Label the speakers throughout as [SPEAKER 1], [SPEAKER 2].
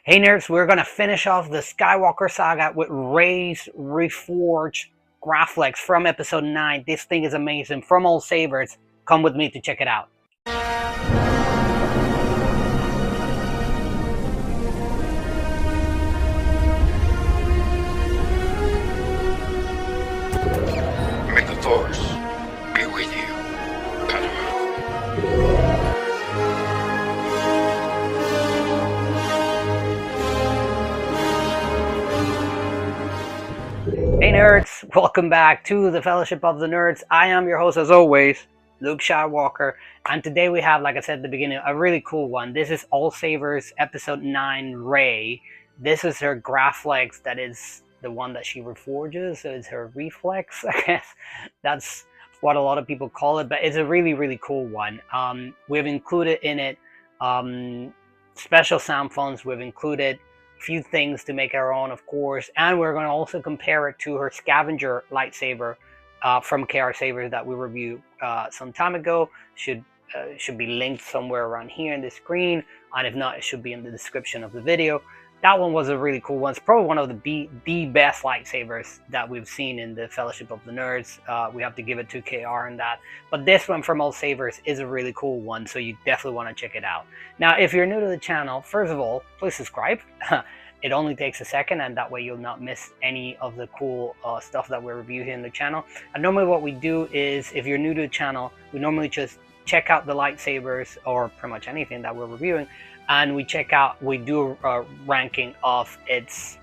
[SPEAKER 1] Hey nerds, we're gonna finish off the Skywalker saga with Rey's Reforged Graflex from episode 9. This thing is amazing. From All Sabers. Come with me to check it out.
[SPEAKER 2] May the Force be with you, Padawan.
[SPEAKER 1] Hey nerds, welcome back to the Fellowship of the Nerds. I am your host as always, Luke Skywalker, and today we have, like I said at the beginning, a really cool one. This is All Sabers episode 9 Rey. This is her Graflex, that is the one that she reforges, so it's her reflex, I guess. That's what a lot of people call it, but it's a really cool one. We've included in it special sound phones. We've included few things to make our own, of course, and we're going to also compare it to her scavenger lightsaber from KR Sabers that we reviewed some time ago. Should be linked somewhere around here in the screen, and if not, it should be in the description of the video. That one was a really cool one. It's probably one of the best lightsabers that we've seen in the Fellowship of the Nerds. We have to give it to KR in that. But this one from All Sabers is a really cool one, so you definitely want to check it out. Now, if you're new to the channel, first of all, please subscribe. It only takes a second, and that way you'll not miss any of the cool stuff that we review here in the channel. And normally what we do is, if you're new to the channel, we normally just check out the lightsabers, or pretty much anything that we're reviewing, and we do a ranking of its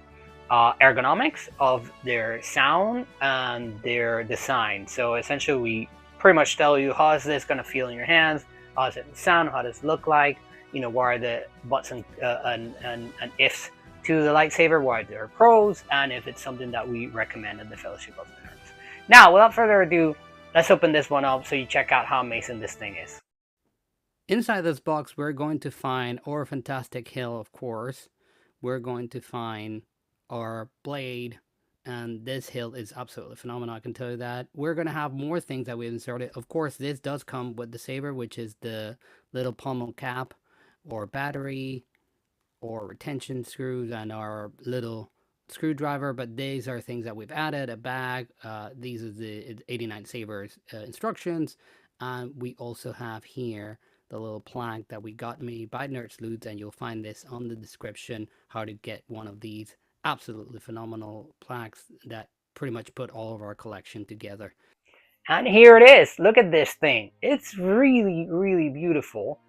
[SPEAKER 1] ergonomics, of their sound, and their design. So essentially we pretty much tell you, how is this going to feel in your hands, how does it sound, how does it look like, you know, what are the buts and ifs to the lightsaber, what are their pros, and if it's something that we recommend in the Fellowship of the Nerds. Now, without further ado, let's open this one up so you check out how amazing this thing is.
[SPEAKER 3] Inside this box, we're going to find our fantastic hill, of course. We're going to find our blade, and this hill is absolutely phenomenal, I can tell you that. We're going to have more things that we've inserted. Of course, this does come with the saber, which is the little pommel cap, or battery, or retention screws, and our little screwdriver. But these are things that we've added, a bag. These are the 89 Sabers instructions. And we also have here the little plank that we got me by Nerdsleuths, and you'll find this on the description, how to get one of these absolutely phenomenal planks that pretty much put all of our collection together.
[SPEAKER 1] And here it is. Look at this thing. It's really beautiful.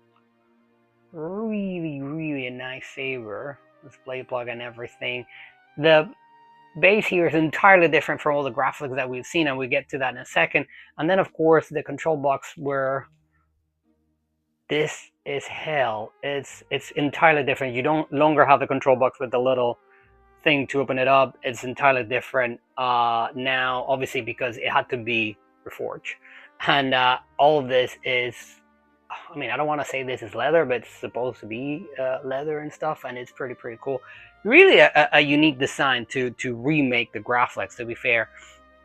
[SPEAKER 1] Really a nice saber. Display plug and everything. The base here is entirely different from all the graphics that we've seen, and we get to that in a second. And then, of course, the control box, where this is hell. It's entirely different. You don't longer have the control box with the little thing to open it up. It's entirely different now, obviously, because it had to be reforged. And all of this is, I mean, I don't want to say this is leather, but it's supposed to be leather and stuff, and it's pretty cool. Really a unique design to remake the Graflex, to be fair.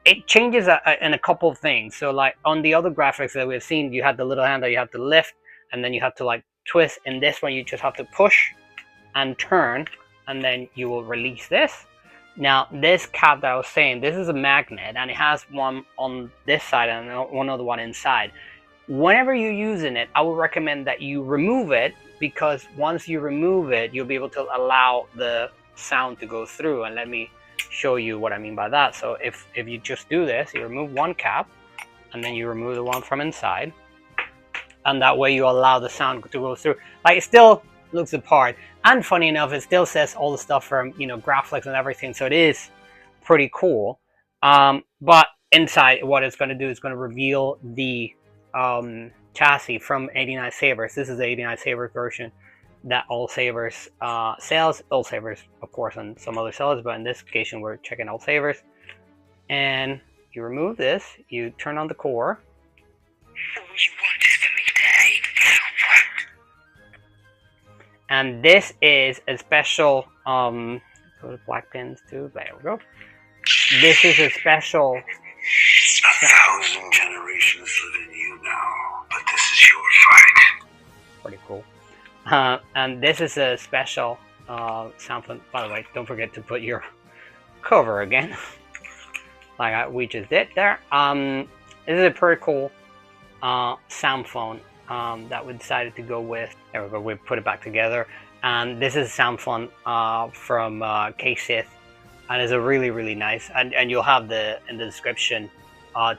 [SPEAKER 1] It changes in a couple of things. So like on the other graphics that we've seen, you had the little hand that you have to lift, and then you have to like twist. In this one, you just have to push and turn, and then you will release this. Now, this cap that I was saying, this is a magnet, and it has one on this side and one other one inside. Whenever you're using it, I would recommend that you remove it, because once you remove it, you'll be able to allow the sound to go through. And let me show you what I mean by that. So if you just do this, you remove one cap, and then you remove the one from inside, and that way you allow the sound to go through. Like, it still looks the part, and funny enough, it still says all the stuff from, you know, Graflex and everything, so it is pretty cool. But inside, what it's going to do is going to reveal the chassis from 89 Sabers. This is the 89 Sabers version that All Sabers sells. All Sabers, of course, and some other sellers, but in this occasion we're checking All Sabers. And you remove this, you turn on the core. And this is a special go to black pins too. There we go. This is a special
[SPEAKER 2] 1,000 generations live in you now, but this is your fight.
[SPEAKER 1] pretty cool. And this is a special sound font. By the way, don't forget to put your cover again, like we just did there. This is a pretty cool sound font that we decided to go with. There we go. We put it back together, and this is a sound font from KSith, and it's a really nice. And you'll have the in the description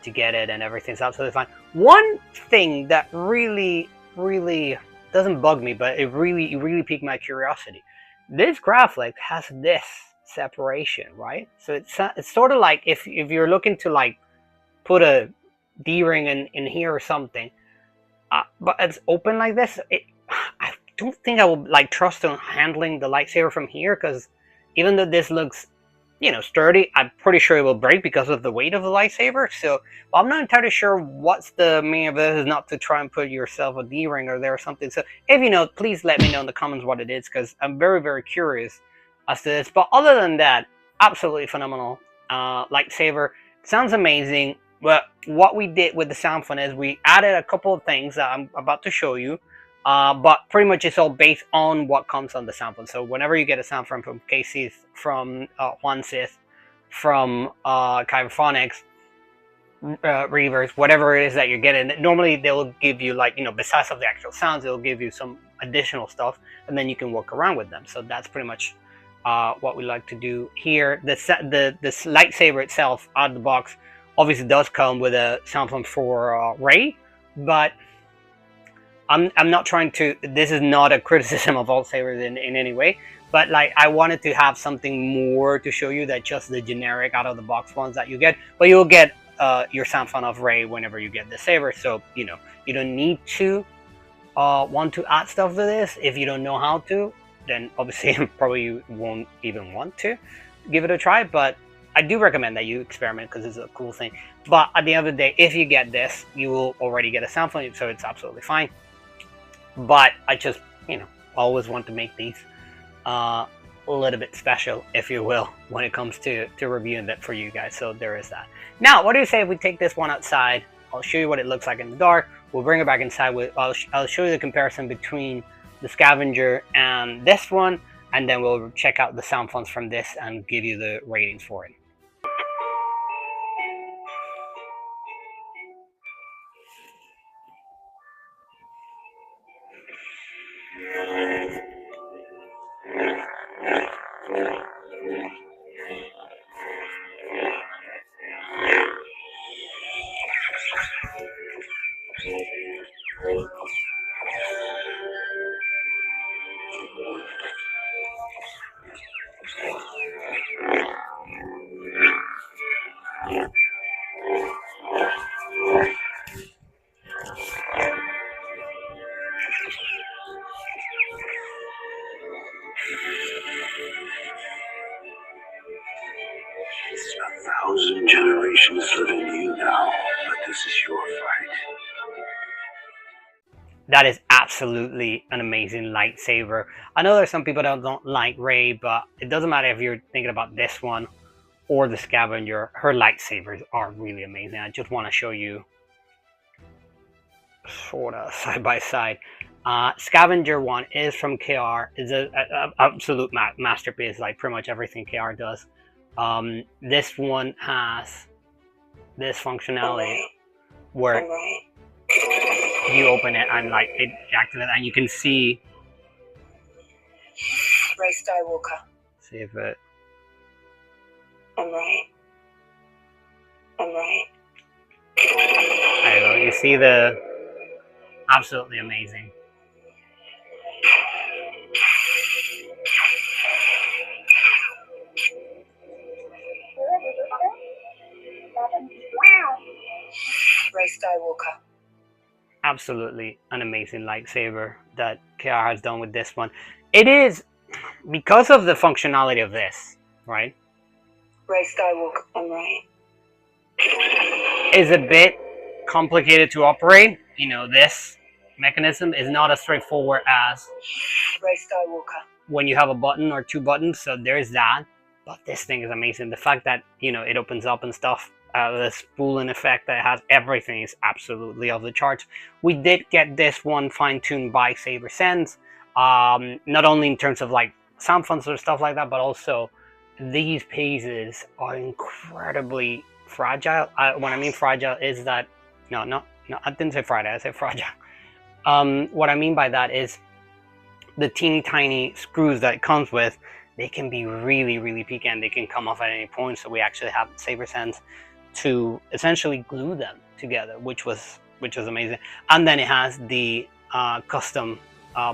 [SPEAKER 1] to get it, and everything's absolutely fine. One thing that really doesn't bug me, but it really piqued my curiosity. This Graflex has this separation, right? So it's sort of like if you're looking to like put a D-ring in here or something, but it's open like this. I don't think I will like trust on handling the lightsaber from here, because even though this looks, you know, sturdy, I'm pretty sure it will break because of the weight of the lightsaber. So I'm not entirely sure what's the meaning of this, is not to try and put yourself a D-ring or there or something. So if you know, please let me know in the comments what it is, because I'm very curious as to this. But other than that, absolutely phenomenal lightsaber. Sounds amazing. But what we did with the sound font is we added a couple of things that I'm about to show you. But pretty much it's all based on what comes on the sound font. So whenever you get a sound font from KSith, from Juan Sith, from Kyberphonics, Reavers, whatever it is that you're getting, normally they'll give you, like, you know, besides of the actual sounds, they'll give you some additional stuff, and then you can work around with them. So that's pretty much what we like to do here. The lightsaber itself out of the box obviously does come with a sound font for Rey, but I'm not trying to, this is not a criticism of all sabers in any way, but like I wanted to have something more to show you than just the generic out of the box ones that you get. But you'll get your sound font of Rey whenever you get the saber, so you know, you don't need to want to add stuff to this. If you don't know how to, then obviously probably you won't even want to give it a try, but I do recommend that you experiment because it's a cool thing. But at the end of the day, if you get this, you will already get a sound font, so it's absolutely fine. But I just, you know, always want to make these a little bit special, if you will, when it comes to reviewing that for you guys. So there is that. Now, what do you say if we take this one outside? I'll show you what it looks like in the dark. We'll bring it back inside. I'll show you the comparison between the Scavenger and this one, and then we'll check out the sound fonts from this and give you the ratings for it.
[SPEAKER 2] It's 1,000 generations live in you now, but this is your fight.
[SPEAKER 1] That is absolutely an amazing lightsaber. I know there's some people that don't like Rey, but it doesn't matter if you're thinking about this one or the Scavenger. Her lightsabers are really amazing. I just want to show you sort of side by side. Scavenger one is from KR. Is an absolute masterpiece, like pretty much everything KR does. This one has this functionality where you open it and like it activates, and you can see
[SPEAKER 4] Rey Skywalker.
[SPEAKER 1] see if it.
[SPEAKER 4] I'm right. I'm right.
[SPEAKER 1] There you go. You see the absolutely amazing.
[SPEAKER 4] Rey Skywalker.
[SPEAKER 1] Absolutely an amazing lightsaber that KR has done with this one. It is because of the functionality of this, right?
[SPEAKER 4] Rey Skywalker. I'm right.
[SPEAKER 1] Is a bit complicated to operate. You know, this mechanism is not as straightforward as
[SPEAKER 4] Rey Skywalker.
[SPEAKER 1] when you have a button or two buttons, so there's that. But this thing is amazing. The fact that, you know, it opens up and stuff, the spooling effect that it has, everything is absolutely off the charts. We did get this one fine-tuned by SaberSense, not only in terms of like sound fonts or stuff like that, but also these pieces are incredibly fragile. What I mean fragile is that no, I didn't say fragile. I said fragile. What I mean by that is the teeny tiny screws that it comes with. They can be really peaky and they can come off at any point. So we actually have SaberSense to essentially glue them together, which was amazing. And then it has the custom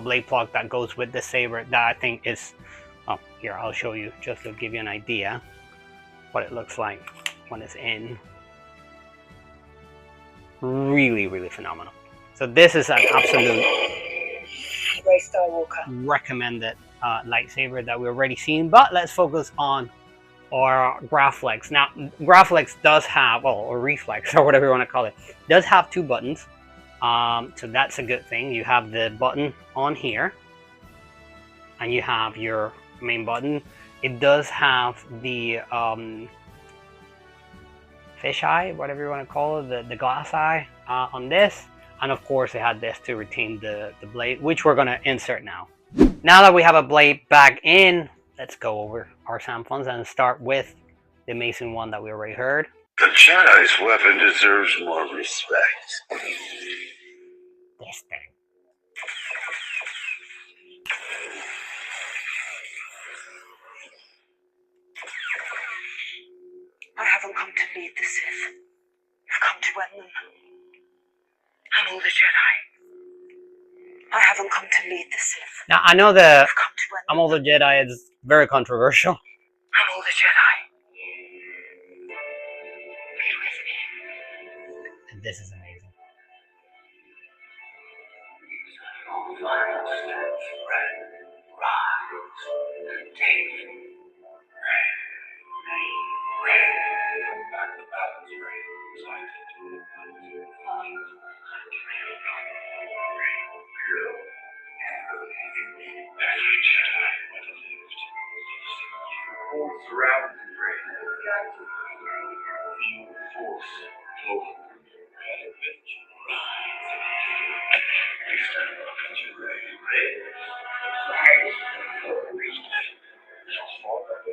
[SPEAKER 1] blade plug that goes with the saber that I think is, oh, here I'll show you just to give you an idea what it looks like when it's in. Really phenomenal. So this is an absolute
[SPEAKER 4] Rey Skywalker.
[SPEAKER 1] recommended lightsaber that we've already seen, but let's focus on our Graflex. Now, Graflex does have, well, or Reflex, or whatever you want to call it, does have 2 buttons. So that's a good thing. You have the button on here, and you have your main button. It does have the fish eye, whatever you want to call it, the glass eye on this. And of course, it had this to retain the blade, which we're going to insert now. Now that we have a blade back in, let's go over our sound fonts and start with the amazing one that we already heard.
[SPEAKER 2] The Jedi's weapon deserves more respect.
[SPEAKER 1] This thing.
[SPEAKER 4] I haven't come to lead the Sith. I've come to end them. I'm all the Jedi. I haven't come to lead the Sith.
[SPEAKER 1] Now, I know the
[SPEAKER 4] I've come to end
[SPEAKER 1] I'm all the Jedi is very controversial.
[SPEAKER 4] I'm all the Jedi. Be with me.
[SPEAKER 1] And this is amazing.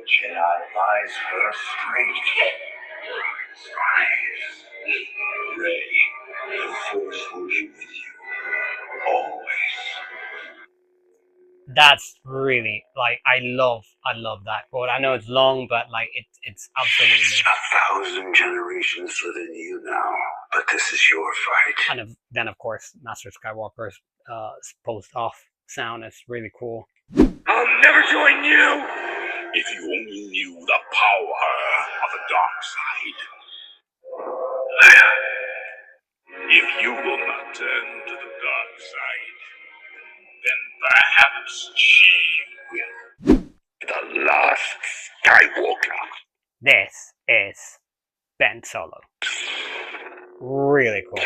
[SPEAKER 2] Jedi lies her straight. Rey, the Force will be with you always.
[SPEAKER 1] That's really, like, I love that quote. I know it's long, but like it's absolutely.
[SPEAKER 2] 1,000 generations live in you now, but this is your fight.
[SPEAKER 1] And then of course, Master Skywalker's post-off sound is really cool.
[SPEAKER 2] I'll never join you! If you only knew the power of the dark side. If you will not turn to the dark side, then perhaps she will. The last Skywalker.
[SPEAKER 1] This is Ben Solo. Really cool.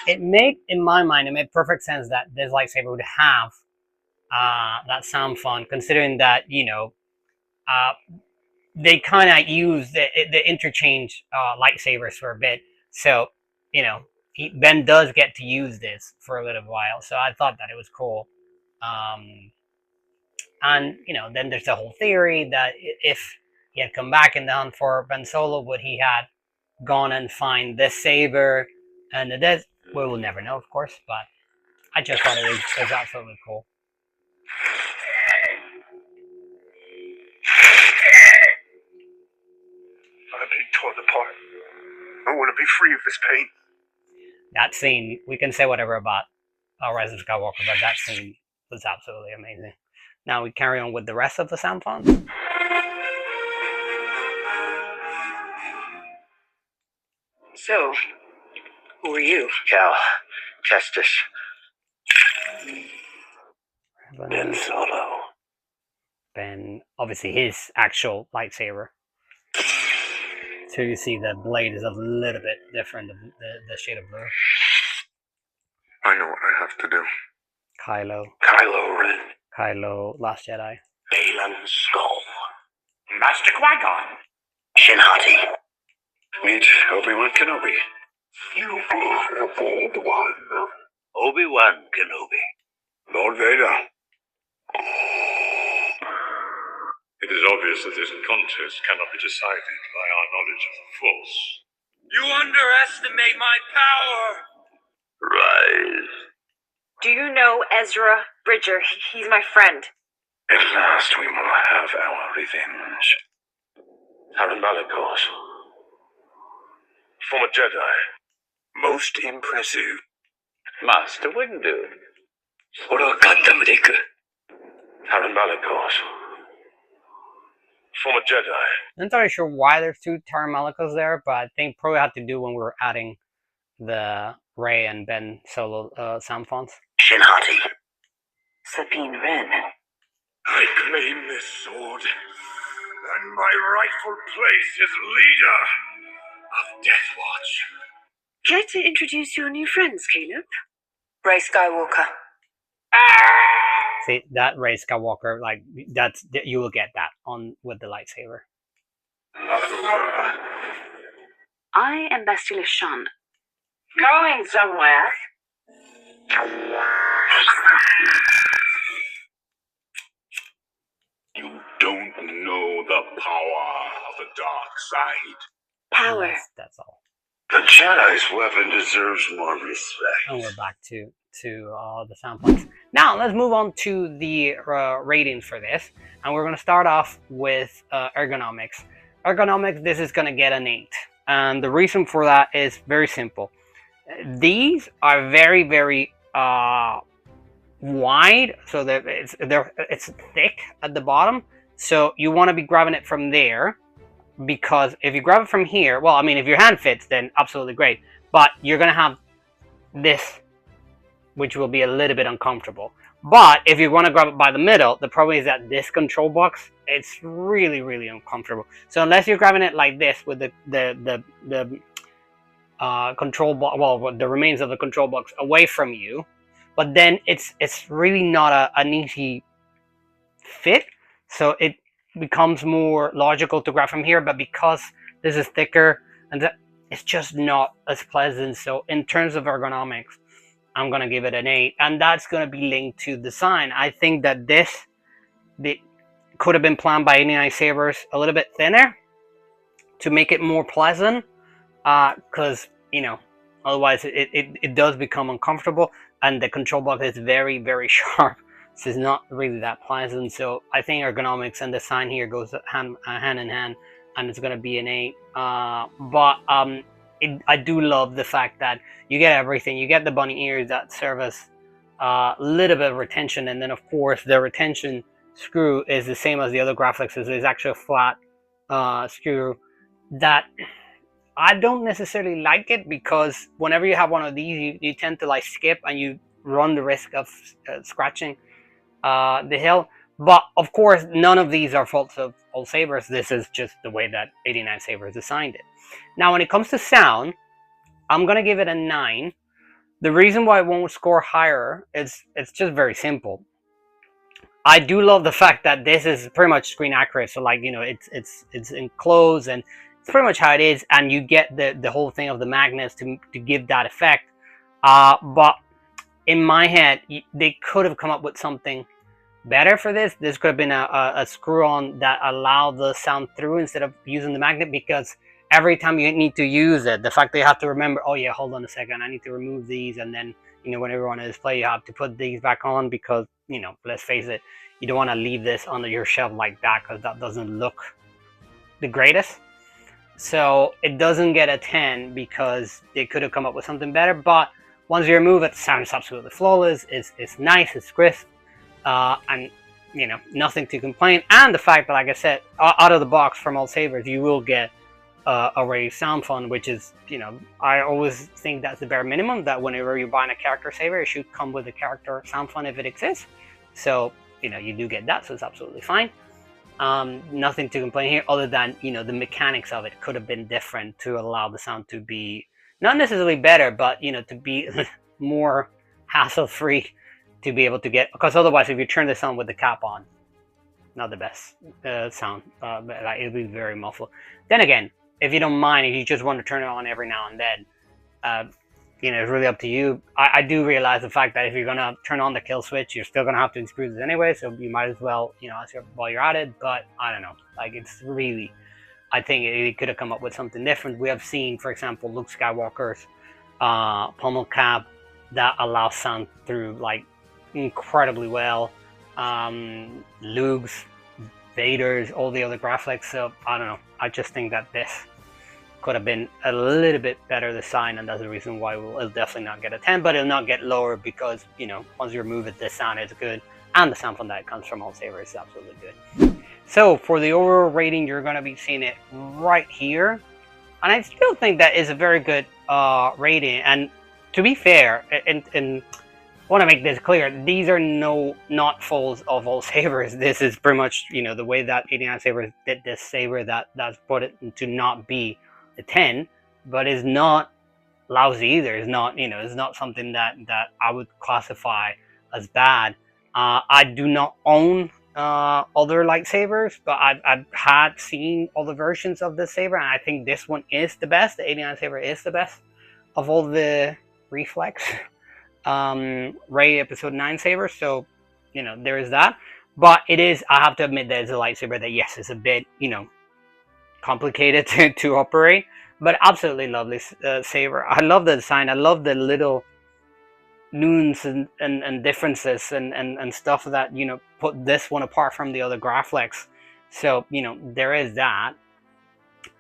[SPEAKER 1] In my mind, it made perfect sense that this lightsaber would have that sound font, considering that, you know, they kind of use the interchange lightsabers for a bit. So, you know, Ben does get to use this for a little while. So I thought that it was cool. And, you know, then there's the whole theory that if he had come back in the hunt for Ben Solo, would he had gone and find this saber and the death? We will never know, of course, but I just thought it was absolutely cool.
[SPEAKER 2] I'm being torn apart. I want to be free of this pain.
[SPEAKER 1] That scene, we can say whatever about Rise of Skywalker, but that scene was absolutely amazing. Now we carry on with the rest of the sound fonts.
[SPEAKER 4] So, who are you?
[SPEAKER 2] Cal Kestis. Ben Solo.
[SPEAKER 1] Ben, obviously his actual lightsaber. So you see the blade is a little bit different, the shade of blue.
[SPEAKER 2] I know what I have to do. Kylo Ren.
[SPEAKER 1] Kylo, Last Jedi.
[SPEAKER 2] Baylan Skoll. Master Qui-Gon. Shin Hati. Meet Obi-Wan Kenobi. You are a bold one. Obi-Wan Kenobi. Lord Vader.
[SPEAKER 5] It is obvious that this contest cannot be decided by our knowledge of the Force.
[SPEAKER 2] You underestimate my power. Rise.
[SPEAKER 4] Do you know Ezra Bridger? He's my friend.
[SPEAKER 2] At last we will have our revenge.
[SPEAKER 5] Taron Malicos. Former Jedi.
[SPEAKER 2] Most impressive.
[SPEAKER 5] Master Windu. Taron Malicos. Former Jedi.
[SPEAKER 1] I'm not entirely sure why there's two Taron Malicos there, but I think probably had to do when we were adding the Rey and Ben Solo sound fonts.
[SPEAKER 4] Shinhati. Sabine Wren.
[SPEAKER 2] I claim this sword, and my rightful place as leader of Death Watch.
[SPEAKER 4] Care to introduce your new friends, Caleb? Rey Skywalker.
[SPEAKER 1] See, that Rey Skywalker, like, you will get that on with the lightsaber.
[SPEAKER 4] I am Bastila Shan. Going somewhere.
[SPEAKER 2] You don't know the power of the dark side.
[SPEAKER 4] Power.
[SPEAKER 1] That's all.
[SPEAKER 2] The Jedi's weapon deserves more respect.
[SPEAKER 1] And we're back to the sound fonts. Now let's move on to the ratings for this, and we're going to start off with ergonomics. Ergonomics, this is going to get an 8, and the reason for that is very simple. These are very, very wide, so that it's thick at the bottom, so you want to be grabbing it from there, because if you grab it from here, well, I mean, if your hand fits, then absolutely great, but you're going to have this, which will be a little bit uncomfortable. But if you want to grab it by the middle, the problem is that this control box, it's really, really uncomfortable. So unless you're grabbing it like this with the control box, well, the remains of the control box away from you, but then it's really not an easy fit. So it becomes more logical to grab from here, but because this is thicker, and it's just not as pleasant. So in terms of ergonomics, I'm going to give it an 8, and that's going to be linked to design. I think that this could have been planned by 89 Sabers a little bit thinner to make it more pleasant, because, you know, otherwise it does become uncomfortable, and the control box is very, very sharp, so it's not really that pleasant. So I think ergonomics and design here goes hand in hand, and it's going to be an 8. I do love the fact that you get everything. You get the bunny ears that serve as a little bit of retention, and then of course the retention screw is the same as the other Graflexes. It's actually a flat screw that I don't necessarily like it, because whenever you have one of these, you tend to like skip and you run the risk of scratching the hill. But of course, none of these are faults of old Sabers. This is just the way that 89 Sabers designed it. Now, when it comes to sound, I'm going to give it a 9. The reason why it won't score higher is it's just very simple. I do love the fact that this is pretty much screen accurate. So, like, you know, it's enclosed, and it's pretty much how it is. And you get the whole thing of the magnets to give that effect. But in my head, they could have come up with something better for this. This could have been a screw-on that allowed the sound through instead of using the magnet, because every time you need to use it, the fact that you have to remember, oh yeah, hold on a second, I need to remove these, and then, you know, whenever you want to display, you have to put these back on, because, you know, let's face it, you don't want to leave this under your shelf like that, because that doesn't look the greatest. So it doesn't get a 10 because they could have come up with something better. But once you remove it, the sound is absolutely flawless. It's nice, it's crisp, and, you know, nothing to complain. And the fact that, like I said, out of the box from Old Sabers, you will get a Rey sound font, which is, you know, I always think that's the bare minimum, that whenever you're buying a character saver, it should come with a character sound font if it exists. So, you know, you do get that, so it's absolutely fine. Nothing to complain here, other than, you know, the mechanics of it could have been different to allow the sound to be not necessarily better, but, you know, to be more hassle-free to be able to get, because otherwise, if you turn this on with the cap on, not the best sound, it'll be very muffled. Then again, if you don't mind, if you just want to turn it on every now and then, you know, it's really up to you. I do realize the fact that if you're gonna turn on the kill switch, you're still gonna have to extrude it anyway, so you might as well, you know, while you're at it. But I don't know, like, it's really, I think it could have come up with something different. We have seen, for example, Luke Skywalker's pommel cap that allows sound through like incredibly well. Luke's, Vader's, all the other graphics. So I don't know. I just think that this could have been a little bit better design, and that's the reason why it'll definitely not get a 10, but it'll not get lower because, you know, once you remove it, the sound is good, and the sound from that comes from All Saber is absolutely good. So for the overall rating, you're going to be seeing it right here, and I still think that is a very good rating. And to be fair, and I want to make this clear, these are not faults of All Sabers. This is pretty much, you know, the way that 89 Sabers did this saber that's put it to not be a 10, but is not lousy either. It's not, you know, it's not something that I would classify as bad. I do not own other lightsabers, but I've had seen other versions of this saber, and I think this one is the best. The 89 saber is the best of all the Reflex Rey Episode 9 sabers. So, you know, there is that. But it is, I have to admit, that it's a lightsaber that, yes, is a bit, you know, complicated to operate, but absolutely lovely saber. I love the design. I love the little nuances and differences and stuff that, you know, put this one apart from the other Graflex. So, you know, there is that.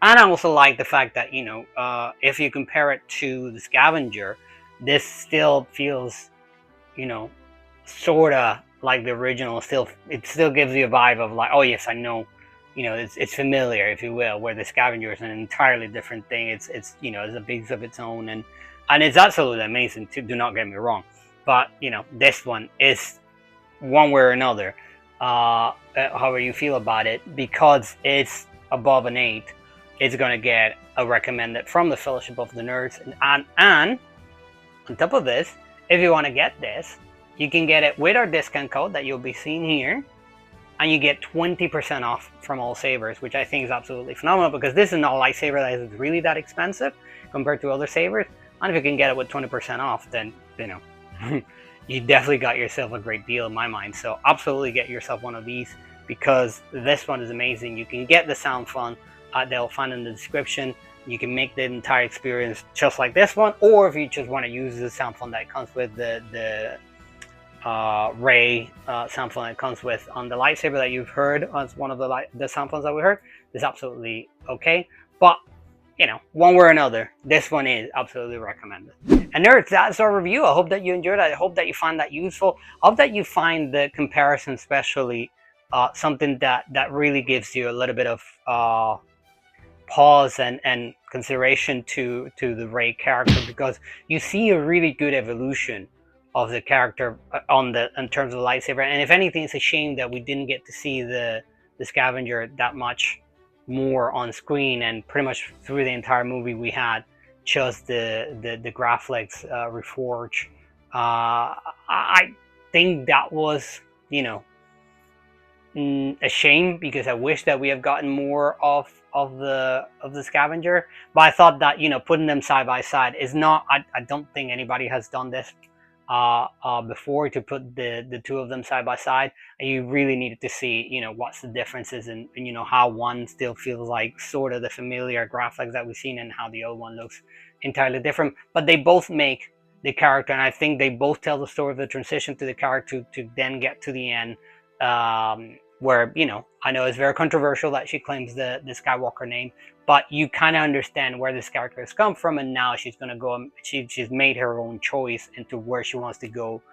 [SPEAKER 1] And I also like the fact that, you know, if you compare it to the Scavenger, this still feels, you know, sort of like the original. It still gives you a vibe of like, oh yes, I know, you know, it's familiar, if you will, where the Scavenger is an entirely different thing. It's you know, it's a beast of its own, and it's absolutely amazing too, do not get me wrong. But, you know, this one is, one way or another, however you feel about it, because it's above an 8, it's going to get a recommended from the Fellowship of the Nerds. And on top of this, if you want to get this, you can get it with our discount code that you'll be seeing here, and you get 20% off from All Sabers, which I think is absolutely phenomenal, because this is not a lightsaber that is really that expensive compared to other sabers. And if you can get it with 20% off, then, you know, you definitely got yourself a great deal in my mind. So absolutely get yourself one of these, because this one is amazing. You can get the sound fun. They'll find in the description. You can make the entire experience just like this one, or if you just want to use the sound fun that comes with the Rey sound fun that comes with on the lightsaber that you've heard as one of the sound funs that we heard, is absolutely okay. But, you know, one way or another, this one is absolutely recommended. And nerds, that's our review. I hope that you enjoyed it. I hope that you find that useful. I hope that you find the comparison especially something that really gives you a little bit of pause and consideration to the Rey character, because you see a really good evolution of the character in terms of the lightsaber. And if anything, it's a shame that we didn't get to see the Scavenger that much more on screen, and pretty much through the entire movie we had just the Graflex Reforge. I think that was, you know, a shame, because I wish that we have gotten more of the Scavenger. But I thought that, you know, putting them side by side is not, I don't think anybody has done this before, to put the two of them side by side. And you really needed to see, you know, what's the differences, and you know, how one still feels like sort of the familiar Graflex that we've seen, and how the other one looks entirely different. But they both make the character, and I think they both tell the story of the transition to the character to then get to the end, where, you know, I know it's very controversial that she claims the Skywalker name, but you kind of understand where this character has come from, and now she's going to go, she's made her own choice into where she wants to go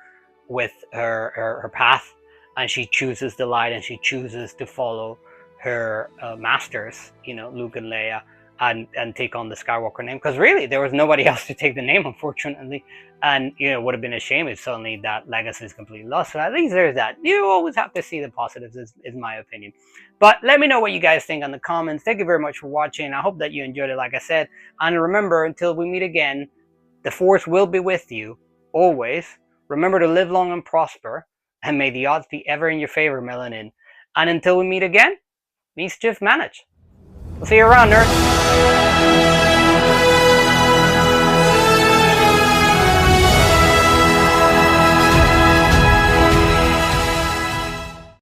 [SPEAKER 1] with her path, and she chooses the light, and she chooses to follow her masters, you know, Luke and Leia, and take on the Skywalker name, because really there was nobody else to take the name, unfortunately. And, you know, it would have been a shame if suddenly that legacy is completely lost. So at least there's that. You always have to see the positives, is my opinion. But let me know what you guys think in the comments. Thank you very much for watching. I hope that you enjoyed it, like I said. And remember, until we meet again, the Force will be with you, always. Remember to live long and prosper, and may the odds be ever in your favor, Melanin. And until we meet again, mischief managed. We'll see you around, nerds.